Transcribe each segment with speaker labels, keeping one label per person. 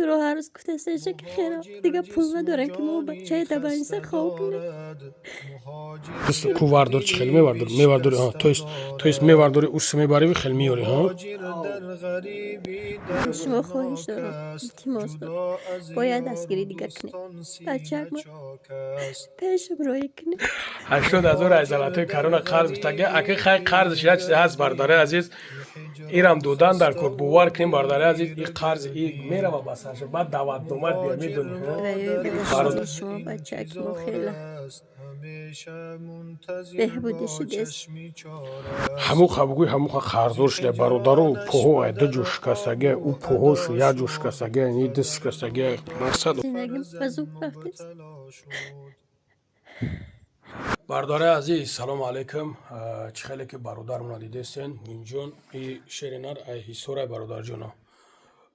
Speaker 1: رو هر روز گفته سرچه که خیرم دیگه پول ندارن که ما بچه دبنیسه خواب کنیم.
Speaker 2: کو واردار چی خیلی میوارداری ها تویست میوارداری اوس میبری و خیلی میاری ها
Speaker 1: شما خواهش دارم التماس دارم باید دستگیری دیگه کنیم بچه ما پیشم روی کنیم
Speaker 2: 80,000 عضلات کرونا قرض بتگه اگه خیلی قرضش یک چیز هست برداره عزیز ایرم دودن در کور بوار کنیم برداره عزیز این قرض این میره و بسرش بعد دعوت نومد بیا میدونی
Speaker 1: ببخشید شما بچه که ما خیلی بهبودشی دست
Speaker 2: همو خبگوی همو قرضورش لی برادرو پوهو ایده جوش کسگه او پوهوش یا جوش کسگه نی دست کسگه مقصد
Speaker 1: زندگیم بزرگ رفتیست
Speaker 2: برداره عزیز سلام علیکم چی خیلی که برادر منا دیدستین اینجون ای شیرینار ای حسورای برادر جونا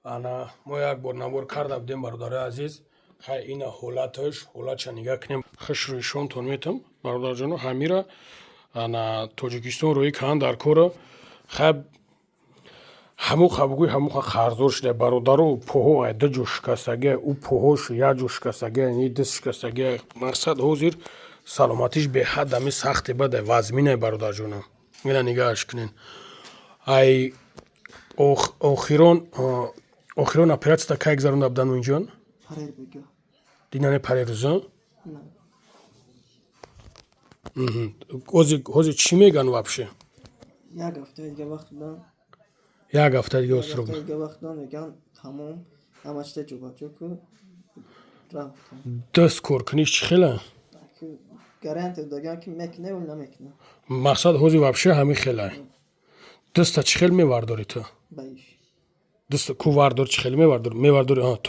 Speaker 2: انا ما یک بار نبور کرده بودیم برادر عزیز خیلی این حالتش نگاه کنیم خش رویشون تون میتم برادر جونا همیره انا توجیکستان روی کهان در کوره خیلی همو خبگوی همو قرضورش لی برادرو پوهو ایده جوش کسگه او پوهوش یا جوش کسگه نی دست کسگه مقصد حوزیر سلامتیش به حد همی سخت بده وزمینه برادر جونم اینا نگاهش کنین ای آخرون اپراتستا که گذرونده بودن اونجان
Speaker 3: پریر بگه
Speaker 2: دینانه پریروزا
Speaker 3: نه
Speaker 2: حوزی چی میگن وابشه
Speaker 3: یک هفته دیگه وقت دادن
Speaker 2: یک هفته دیگه
Speaker 3: یک
Speaker 2: استرو
Speaker 3: هفته دیگه وقت دادن میگن تمام همش ده جوبا جوکو رفتم
Speaker 2: دست کور کنیش چی خیله
Speaker 3: که گرانت دادن که مکنه و نمکنه
Speaker 2: مقصد حوزی وابشه همی خیله دستا چی خیل میوارداری تو
Speaker 3: بیش
Speaker 2: دست کو واردار چی خیلی میوارداری ها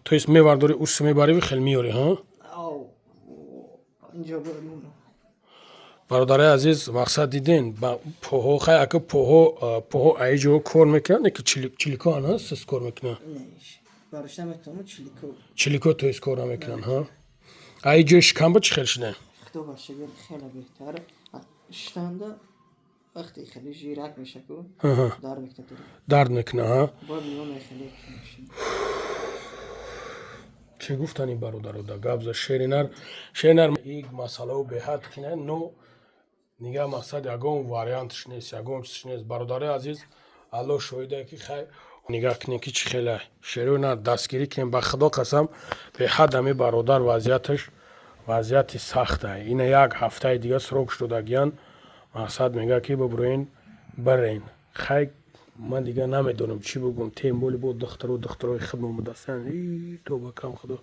Speaker 2: تویست میوارداری اوس میبری و خیلی میاری ها
Speaker 3: او اینجا برمونو
Speaker 2: برادر عزیز مقصد دیدین با پوهو خیلی اگه پوهو ای جو کور میکنه که چلیکان هست سس کور میکنه
Speaker 3: نیش برش نمیتونم
Speaker 2: چلیکو تویست کور میکنن ها ای جو شکم با چی خیلش نه
Speaker 3: خدا باشه خیلی بهتره اشتنده وقتی خیلی جیرک میشه که در میکنه
Speaker 2: درد میکنه ها
Speaker 3: با میونه خیلی کنشی
Speaker 2: چی گفتن این برادر دا گابز شیرینر یک مسئله و به حد کنه نو نگه مقصد یگون واریانتش نیست یگون چیزش نیست برادر عزیز الله شویده که خیلی نگاه کنین که چی خیلی شیرینر دستگیری کنین به خدا قسم به حد همی برادر وضعیت سخته این یک هفته دیگه سروک شدگیان مقصد میگه که ببروین برین خیلی من دیگه نمیدونم چی بگم تیم بولی بود دخترای خدمت مدرسن ای تو بکم خدا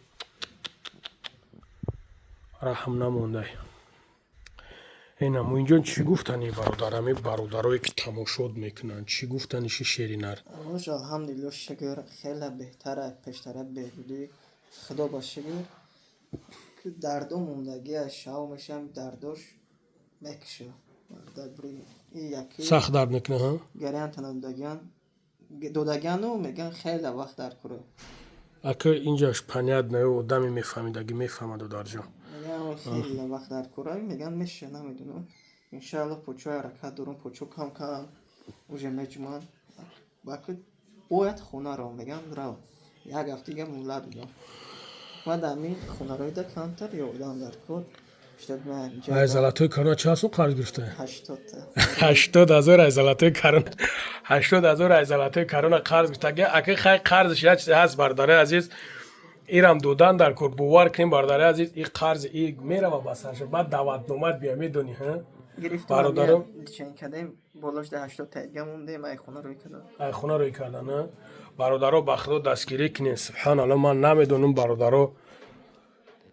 Speaker 2: رحم نمونده اینم اینجا چی گفتن این برادرمی برادرایی که تماشاد میکنن چی گفتن ایشی شیرینر
Speaker 3: روش الحمدلله شکر خیلی بهتره پیشتره بهبودی خدا باشه که دردو موندگی شاو میشم دردوش میکشه دبری یکی
Speaker 2: سخت درد میکنه ها
Speaker 3: گریان تنم دودگانو میگن خیلی وقت در کرو
Speaker 2: اگه اینجاش پنیاد نه و دمی میفهمیدگی میفهمد در جا
Speaker 3: میگن خیلی وقت در کرو میگن میشه نمیدونم انشالله پوچوی رکت دارم پوچو کم اوجه مجموعن باید باید خونه رو میگن رو یک هفته دیگه مولد بودم و دمی خونه روی ده کانتر یادم در کن شدید من
Speaker 2: عضلاتای کرونا چه هستون قرض گرفته
Speaker 3: 80
Speaker 2: عضلاتای کرونا 80,000 عضلاتای کرونا قرض گرفته اگه خیلی قرضش یک چیز هست برداره عزیز ایرم دودن در کور بوار کنیم برداره عزیز این قرض این میره و بسرش بعد دعوت نومد بیا میدونی ها
Speaker 3: برادرم چنین کردیم بالاش ده 80 تایگه مونده من
Speaker 2: خونه روی کردن نه برادرها بخدا دستگیری کنین سبحان الله من نمیدونم برادرها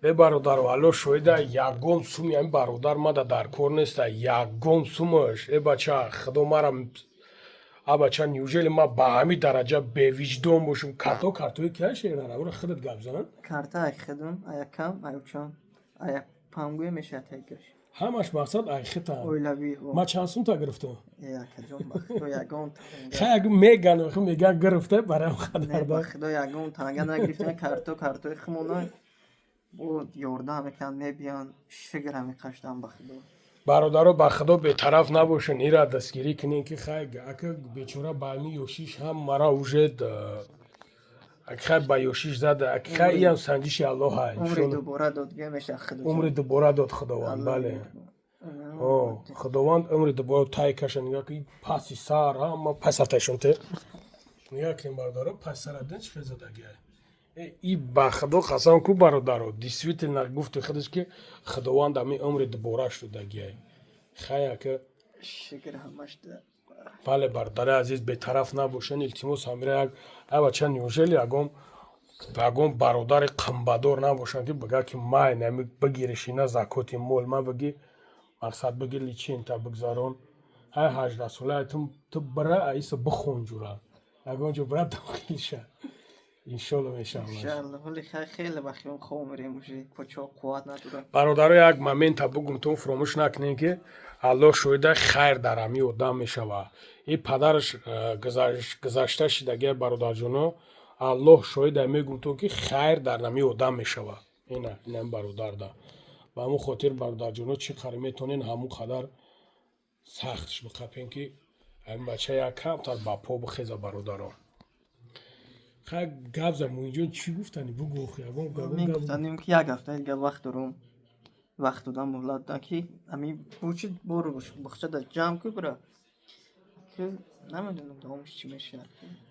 Speaker 2: به برادر والو شویده یگم سوم یعنی برادر ما در کور نیست یگم سومش ای بچه خدا مرم بچه نیوژیل ما به همین درجه به وجدان باشم کارتوی که شیرینر اون خودت گپ زنن
Speaker 3: کارتا ای خدم ای کم ای چون ای پامگوی میشه تگش
Speaker 2: همش مقصد ای خطا
Speaker 3: اولوی
Speaker 2: ما چند سوم تا گرفتم
Speaker 3: یا کجون بخدو یگم
Speaker 2: خیلی میگن گرفته برای خدا
Speaker 3: بخدو یگم تانگه نگرفتن کارتوی خمونه او یوردم میکن میبیان شگر همی قشتم بخدو
Speaker 2: برادرها به خدا به طرف نباشن ایرا دستگیری کنین که خیلی اگه بیچاره بامی یوشیش هم مرا وجد اکخای بیوشیش زده اکخای هم سنجش الله های
Speaker 3: عمر دوباره دادگاه میشه خدا
Speaker 2: عمر دوباره داد خداوند بله خداوند عمر دوباره تای کشن نگاه که پاسی سار اما پس تایشون ته نگاه که این برادارو پس سر چی خیلی زدگی ای با خدا قسم کو برادارو دیسویتل گفت خودش که خداوند امی عمر دوباره شدگی خیلی که
Speaker 3: شکر همش ده
Speaker 2: بله برادر عزیز به طرف نباشن التماس همراه اوا چند نیوژلی اگم برادر قنبدار نباشن که بگه که مای نمی بگیرشینا زکات مول ما بگی مقصد بگی لیچین تا بگذارون های 18 ساله تو برای ایسا بخون جورا اگم جو برای داخل شه انشالله میشه
Speaker 3: انشالله ولی خیلی بخیم خومری موشی کچا قوت نداره
Speaker 2: برادر یک مومنت بگم تو فراموش نکنین که الله شویده خیر در امی آدم میشوه این پدرش گذشته شدگی برادر جونو الله شویده میگم تو که خیر در امی آدم میشوه این برادر ده و همون خاطر برادر جونو چی قدر میتونین همون قدر سختش بقپین که این بچه یک کم تا با پا بخیزه برادران خیلی گفت زمون اینجا چی گفتنی بگو
Speaker 3: میگفتنیم که یک هفته دیگه وقت دارم وقت دادم مهلت دادم که امی بوچی برو بخشه در جمع که برا که نمیدونم دوامش چی میشه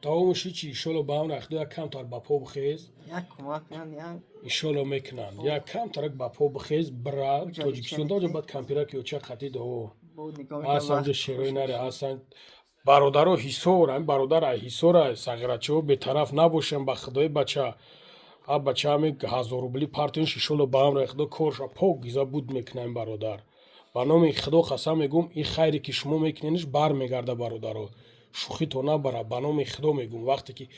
Speaker 2: دوامش چی ایشالا با اون اخدو یک کم تر با پا بخیز
Speaker 3: یک کمک بیان یک
Speaker 2: ایشالا میکنن یک کم ترک با پا بخیز برا تاجیکستان داجا باید کمپیره که چه خطی دو اصلا شیروی نره اصلا برادر حیثور هم برادر حیثور سغرچه به طرف نباشم با خدای بچه بچه همی 1000 روبلی پارتنش ایشالا با هم رخدو کورش پاک گیزا بود میکنم برادر با نام خدا قسم میگم این خیری که شما میکنینش بر میگرده برادر شوخی تو نبره با نام خدا میگم وقتی که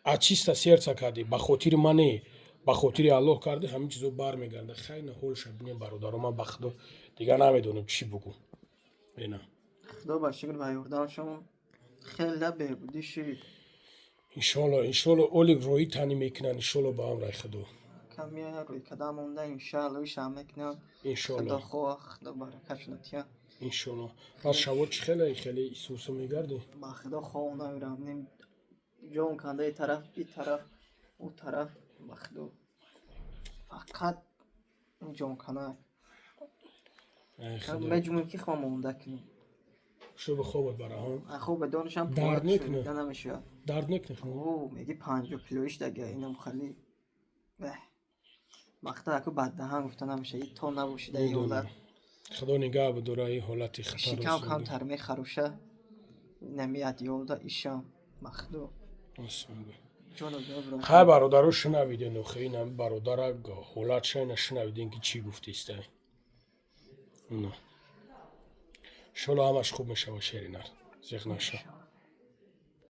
Speaker 2: اچیستا سرچه کردی با خاطر منی با خاطر الله کرده همین چیزو بر میگرده خیلی هول شد بینیم برادر من با خدا دیگه نمیدونم چی بگم اینا
Speaker 3: خدا باشی کنه یردان شما خیلی بهبودی شید
Speaker 2: انشالله اولیگ روی تانی میکنن انشالله با هم رای خدا
Speaker 3: کمی روی کدام مونده انشالله ویش هم میکنن
Speaker 2: انشالله
Speaker 3: خدا خواه خدا برکتش نتیه
Speaker 2: انشالله پس شواد خیلی سوسو میگردی
Speaker 3: با خدا خواه نمیرم نیم جون کنده ای طرف او طرف با خدا فقط جون کنه مجموعی که خواه مونده کنیم
Speaker 2: شو به خوابت برا هم
Speaker 3: خوب دانشم
Speaker 2: درد
Speaker 3: پوارد
Speaker 2: نکنه.
Speaker 3: شد نمیشه
Speaker 2: درد نکنه
Speaker 3: اوه میگی 50 کیلویش دیگه اینم خیلی وقتا اکو بد دهن گفته نمیشه این تو نباشیده ای حالت
Speaker 2: خدا نگاه بداره این حالتی خطر
Speaker 3: شکم کم ترمی خروشه نمیاد یولده ایشم مخدو
Speaker 2: خیلی برادر شنویدین و خیلی هم برادر حالت شاید شنویدین که چی گفتیسته شلو همش خوب میشه و شیرینر زیخ نشه